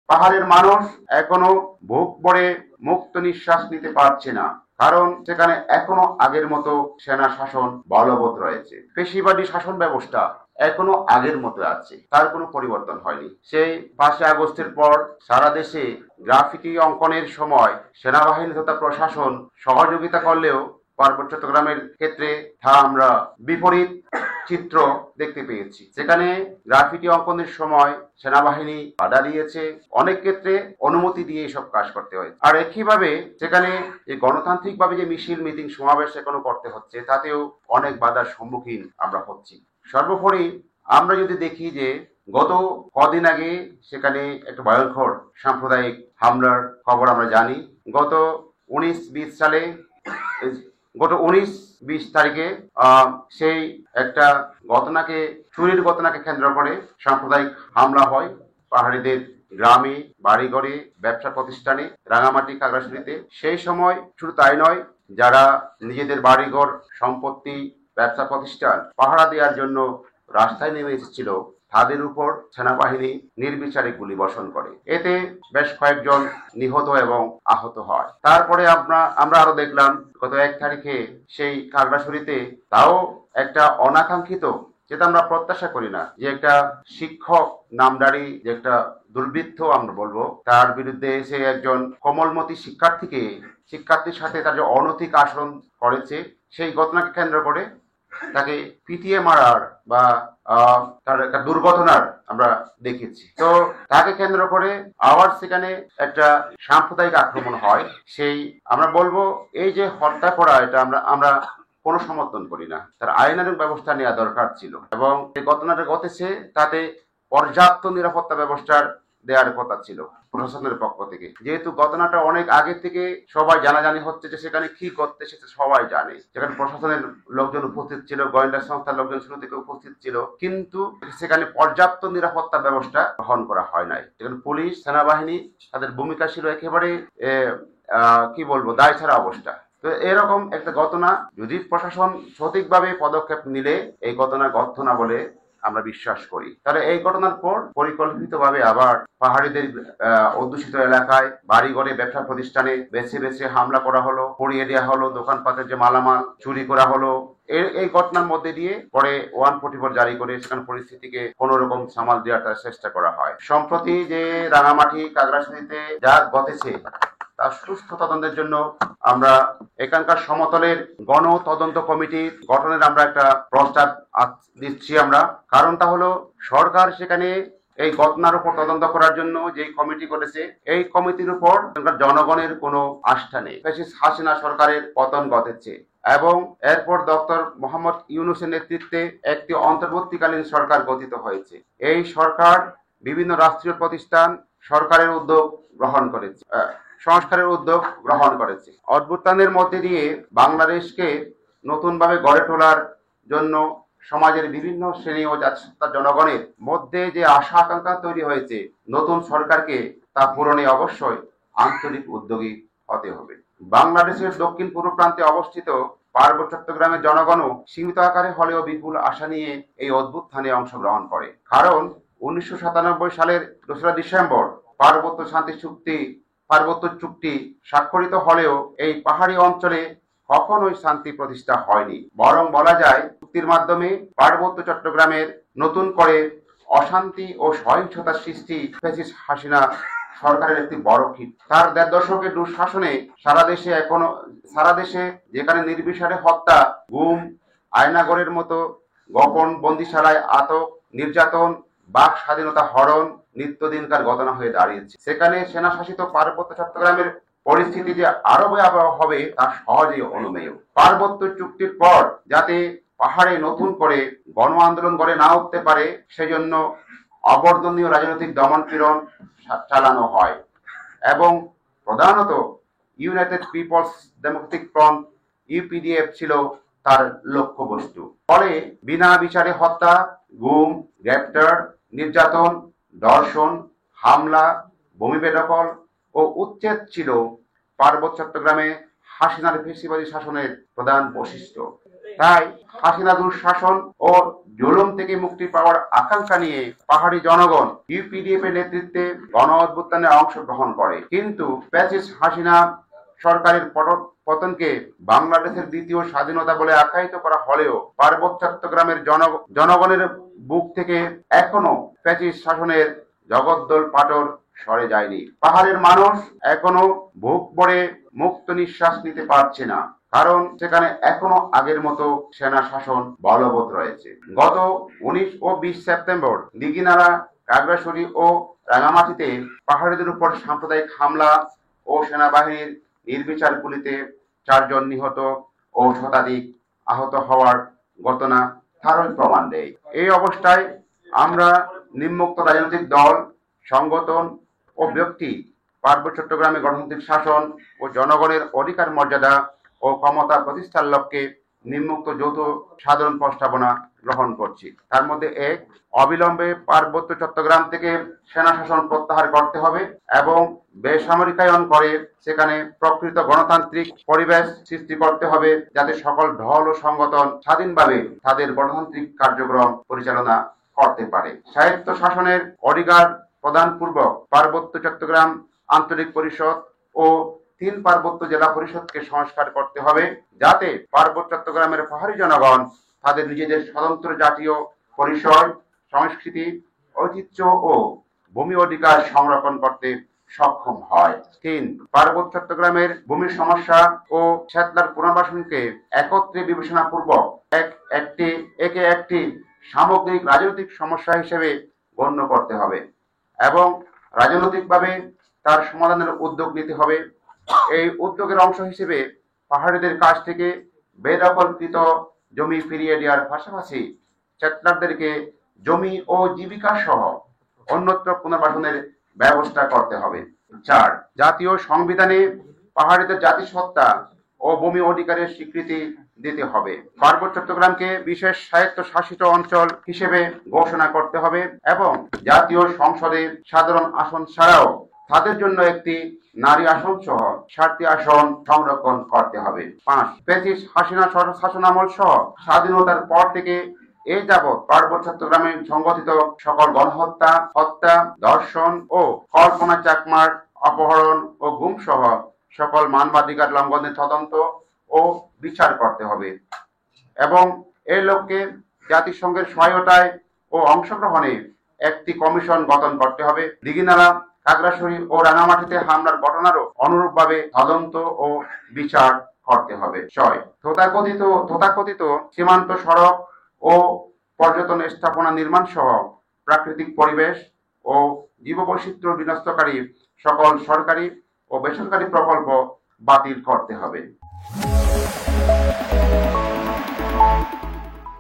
পাহাড়ের মানুষ এখনো বুক ভরে মুক্ত নিঃশ্বাস নিতে পারছে না, কারণ সেখানে এখনো আগের মতো সেনা শাসন বলবৎ রয়েছে। পেশিবাদী শাসন ব্যবস্থা এখনো আগের মতো আছে, তার কোনো পরিবর্তন হয়নি। সেই 5ই আগস্টের পর সারা দেশে গ্রাফিটি অঙ্কনের সময় সেনাবাহিনী তথা প্রশাসন সহযোগিতা করলেও পার্বত্য চট্টগ্রামের ক্ষেত্রে তা আমরা বিপরীত চিত্র দেখতে পেয়েছি। সেখানে গ্রাফিটি অঙ্কনের সময় সেনাবাহিনী বাধা দিয়েছে, অনেক ক্ষেত্রে অনুমতি দিয়ে এসব কাজ করতে হয়। আর একইভাবে সেখানে যে গণতান্ত্রিকভাবে যে মিছিল মিটিং সমাবেশ এখনো করতে হচ্ছে, তাতেও অনেক বাধার সম্মুখীন আমরা হচ্ছি। সর্বোপরি আমরা যদি দেখি যে গত কদিন আগে সেখানে একটা ভয়ঙ্কর সাম্প্রদায়িক হামলার খবর আমরা জানি। গত 19-20 সালে, গত 19-20 তারিখে সেই একটা চুরির ঘটনাকে কেন্দ্র করে সাম্প্রদায়িক হামলা হয় পাহাড়িদের গ্রামে, বাড়িঘরে, ব্যবসা প্রতিষ্ঠানে, রাঙামাটি, খাগড়াছড়িতে। সেই সময় শুধু তাই নয়, যারা নিজেদের বাড়িঘর, সম্পত্তি, ব্যবসা প্রতিষ্ঠান পাহারা দেওয়ার জন্য রাস্তায় নেমে এসেছিল, তাদের উপর সেনাবাহিনী নির্বিচারে গুলিবর্ষণ করে। এতে বেশ কয়েকজন নিহত এবং আহত হয়। তারপরে আমরা আরো দেখলাম গত 1 তারিখে সেই খাগড়াছড়িতে, তাও একটা অনাকাঙ্ক্ষিত, যেটা আমরা প্রত্যাশা করি না, যে একটা শিক্ষক নামধারী যে একটা দুর্বৃত্ত আমরা বলবো, তার বিরুদ্ধে এসে একজন কোমলমতি শিক্ষার্থীর সাথে তার যে অনৈতিক আচরণ করেছে, সেই ঘটনাকে কেন্দ্র করে তাকে পিটিয়ে মারার বা তার একটা দুর্ঘটনার আমরা দেখেছি। তো তাকে কেন্দ্র করে আবার সেখানে একটা সাম্প্রদায়িক আক্রমণ হয়। সেই আমরা বলবো এই যে হত্যা করা, এটা আমরা কোনো সমর্থন করি না। তার আইনানুগ ব্যবস্থা নেওয়া দরকার ছিল, এবং এই ঘটনাটা ঘটেছে তাতে পর্যাপ্ত নিরাপত্তা ব্যবস্থার দেওয়ার কথা ছিল প্রশাসনের পক্ষ থেকে। যেহেতু ঘটনাটা অনেক আগে থেকে সবাই জানাজানি হচ্ছে যে সেখানে কি করতে, সেটা সবাই জানে। সেখানে প্রশাসনের লোকজন উপস্থিত ছিল, গোয়েন্দা সংস্থার লোকজন শুরু থেকে উপস্থিত ছিল, কিন্তু সেখানে পর্যাপ্ত নিরাপত্তা ব্যবস্থা গ্রহণ করা হয় নাই। সেখানে পুলিশ, সেনাবাহিনী, তাদের ভূমিকা ছিল একেবারে কি বলবো, দায় ছাড়া অবস্থা। তো এরকম একটা ঘটনা যদি প্রশাসন সঠিকভাবে পদক্ষেপ নিলে এই ঘটনা ঘটতো না বলে আমরা বিশ্বাস করি। তাহলে এই ঘটনার পর পরিকল্পিতভাবে আবার পাহাড়িদের অধ্যুষিত এলাকায় বাড়িঘরে, ব্যবসা প্রতিষ্ঠানে বেছে বেছে হামলা করা হলো, পুড়িয়ে দেওয়া হলো, দোকানপাটের যে মালামাল চুরি করা হলো। এই ঘটনার মধ্যে দিয়ে পরে 144 জারি করে সেখানে পরিস্থিতিকে কোন রকম সামাল দেওয়ার চেষ্টা করা হয়। সম্প্রতি যে রাঙামাটি, খাগড়াছড়িতে যা ঘটেছে, তার সুস্থ তদন্তের জন্য আমরা এখানকার সমতলের গণ তদন্ত কমিটি গঠনের আমরা একটা প্রস্তাব দিচ্ছি আমরা। কারণটা হলো, সরকার সেখানে এই ঘটনার উপর তদন্ত করার জন্য যে কমিটি করেছে, এই কমিটির উপর জনগণের কোনো আস্থা নেই। হাসিনা সরকারের পতন ঘটেছে এবং এরপর ডক্টর মোহাম্মদ ইউনূসের নেতৃত্বে একটি অন্তর্বর্তীকালীন সরকার গঠিত হয়েছে। এই সরকার বিভিন্ন রাষ্ট্রীয় প্রতিষ্ঠান সরকারের উদ্যোগ গ্রহণ করেছে, সংস্কারের উদ্যোগ গ্রহণ করেছে। অভ্যুত্থানের মধ্যে দিয়ে বাংলাদেশকে নতুনভাবে গড়ে তোলার জন্য সমাজের বিভিন্ন শ্রেণী ও জনগণের মধ্যে যে আশা আকাঙ্ক্ষা তৈরি হয়েছে, নতুন সরকারকে তা পূরণে অবশ্যই আন্তরিক উদ্যোগী হতে হবে। বাংলাদেশের দক্ষিণ পূর্ব প্রান্তে অবস্থিত পার্বত্য চট্টগ্রামের জনগণও সীমিত আকারে হলেও বিপুল আশা নিয়ে এই অভ্যুত্থানে অংশগ্রহণ করে। কারণ 1997 সালের 2রা ডিসেম্বর পার্বত্য চুক্তি স্বাক্ষরিত হলেও এই পাহাড়ি অঞ্চলে কখনোই শান্তি প্রতিষ্ঠা হয়নি। বরং বলা যায়, চুক্তির মাধ্যমে পার্বত্য চট্টগ্রামের নতুন করে অশান্তি ও সহিংসতার সৃষ্টি ফ্যাসিস্ট হাসিনা সরকারের একটি বড় কীট। তার 1.5 দশকের দুঃশাসনে সারা দেশে যেখানে নির্বিচারে হত্যা, গুম, আয়নাগরের মতো গোপন বন্দিশালায় আটক, নির্যাতন, বাক স্বাধীনতা হরণ নিত্যদিনকার ঘটনা হয়ে দাঁড়িয়েছে, সেখানে সেনাশাসিত পার্বত্য চট্টগ্রামের পরিস্থিতি যে আরো ভয়াবহ হবে তা সহজেই অনুমেয়। পার্বত্য চুক্তির পর যাতে পাহাড়ে নতুন করে গণ আন্দোলন গড়ে না উঠতে পারে, সেজন্য অবর্ণনীয় রাজনৈতিক দমনপীড়ন চালানো হয় এবং প্রধানত United People's Democratic Front UPDF ছিল তার লক্ষ্যবস্তু। ফলে বিনা বিচারে হত্যা, গুম, গ্রেপ্তার, নির্যাতন, ধর্ষণ, হামলা, ভূমি বেদখল ও উচ্ছেদ ছিল পার্বত্য চট্টগ্রামে হাসিনার ফ্যাসিবাদী শাসনের প্রধান বৈশিষ্ট্য। তাই হাসিনা দুঃশাসন ও জুলুম থেকে মুক্তি পাওয়ার আকাঙ্ক্ষা নিয়ে পাহাড়ি জনগণ ইউপিডিএফ এর নেতৃত্বে গণ অভ্যুত্থানে অংশগ্রহণ করে। কিন্তু ফ্যাসিস্ট হাসিনা সরকারের পতনকে বাংলাদেশের দ্বিতীয় স্বাধীনতা বলে আখ্যায়িত করা হলেও পার্বত্য চট্টগ্রামের জনগণের বুক থেকে এখনো ফ্যাসিস্ট শাসনের জগদ্দল পাটর সরে যায়নি। পাহাড়ের মানুষ এখনো বুক ভরে মুক্ত নিঃশ্বাস নিতে পারছে না, কারণ সেখানে এখনো আগের মতো সেনা শাসন বলবৎ রয়েছে। গত 19 ও 20 সেপ্টেম্বর দিঘিনালা, খাগড়াছড়ি ও রাঙামাটিতে পাহাড়িদের উপর সাম্প্রদায়িক হামলা ও সেনাবাহিনীর নির্বিচার গুলিতে 4 জন নিহত ও শতাধিক আহত হওয়ার ঘটনা তারই প্রমাণ দেয়। এই অবস্থায় আমরা নিম্নোক্ত রাজনৈতিক দল, সংগঠন ও ব্যক্তি পার্বত্য চট্টগ্রামে গণতান্ত্রিক শাসন ও জনগণের অধিকার মর্যাদা ও ক্ষমতা প্রতিষ্ঠার লক্ষ্যে নিম্নোক্ত যৌথ সাধারণ প্রস্তাবনা গ্রহণ করছি। তার মধ্যে 1, অবিলম্বে পার্বত্য চট্টগ্রাম থেকে সেনা শাসন প্রত্যাহার করতে হবে এবং বেসামরিকায়ন করে সেখানে প্রকৃত গণতান্ত্রিক পরিবেশ সৃষ্টি করতে হবে, যাতে সকল দল ও সংগঠন স্বাধীনভাবে তাদের গণতান্ত্রিক কার্যক্রম পরিচালনা করতে পারে। স্বায়ত্ত শাসনের অধিকার প্রদানপূর্বক পার্বত্য চট্টগ্রাম আঞ্চলিক পরিষদ ও 3 পার্বত্য জেলা পরিষদকে সংস্কার করতে হবে, যাতে পার্বত্য চট্টগ্রামের পাহাড়ি জনগণ তাদের নিজেদের স্বতন্ত্র জাতীয় পরিচয়, সংস্কৃতি, ঐতিহ্য ও ভূমি অধিকার সংরক্ষণ করতে সক্ষম হয়। 3, পার্বত্য চট্টগ্রামের ভূমির সমস্যা ও সেটলার পুনর্বাসনকে একত্রে বিবেচনা পূর্বক একে একটি সামগ্রিক রাজনৈতিক সমস্যা হিসেবে গণ্য করতে হবে এবং রাজনৈতিকভাবে তার সমাধানের উদ্যোগ নিতে হবে। এই উদ্যোগের অংশ হিসেবে পাহাড়িদের কাছ থেকে বেদখলকৃত জমি ফিরিয়ে দেওয়ার পাশাপাশি সেটলারদেরকে জমি ও জীবিকা সহ অন্যত্র পুনর্বাসনের ব্যবস্থা করতে হবে। 4, জাতীয় সংবিধানে পাহাড়িদের জাতিসত্তা ও ভূমি অধিকারের স্বীকৃতি দিতে হবে। পার্বত্য চট্টগ্রামকে বিশেষ স্বায়ত্তশাসিত অঞ্চল হিসেবে ঘোষণা করতে হবে এবং জাতীয় সংসদে সাধারণ আসন ছাড়াও তাদের জন্য একটি নারী আসন সহ 7টি আসন সংরক্ষণ করতে হবে। 5, ফ্যাসিস্ট হাসিনা শাসনামল সহ স্বাধীনতার পর থেকে এই যাবৎ পার্বত্য চট্টগ্রামে সংঘটিত সকল গণহত্যা, হত্যা, ধর্ষণ ও কল্পনা চাকমার অপহরণ ও গুম সহ সকল মানবাধিকার লঙ্ঘনের তদন্ত ও বিচার করতে হবে এবং এই লক্ষ্যে জাতিসংঘের সহায়তায় ও অংশগ্রহণে একটি কমিশন গঠন করতে হবে। দিঘিনালা, খাগড়াছড়ি ও রাঙামাটিতে হামলার ঘটনারও অনুরূপভাবে তদন্ত ও বিচার করতে হবে। 6, তথাকথিত সীমান্ত সড়ক ও পর্যটন স্থাপনা নির্মাণ সহ প্রাকৃতিক পরিবেশ ও জীববৈচিত্র্য বিনষ্টকারী সকল সরকারি ও বেসরকারি প্রকল্প বাতিল করতে হবে।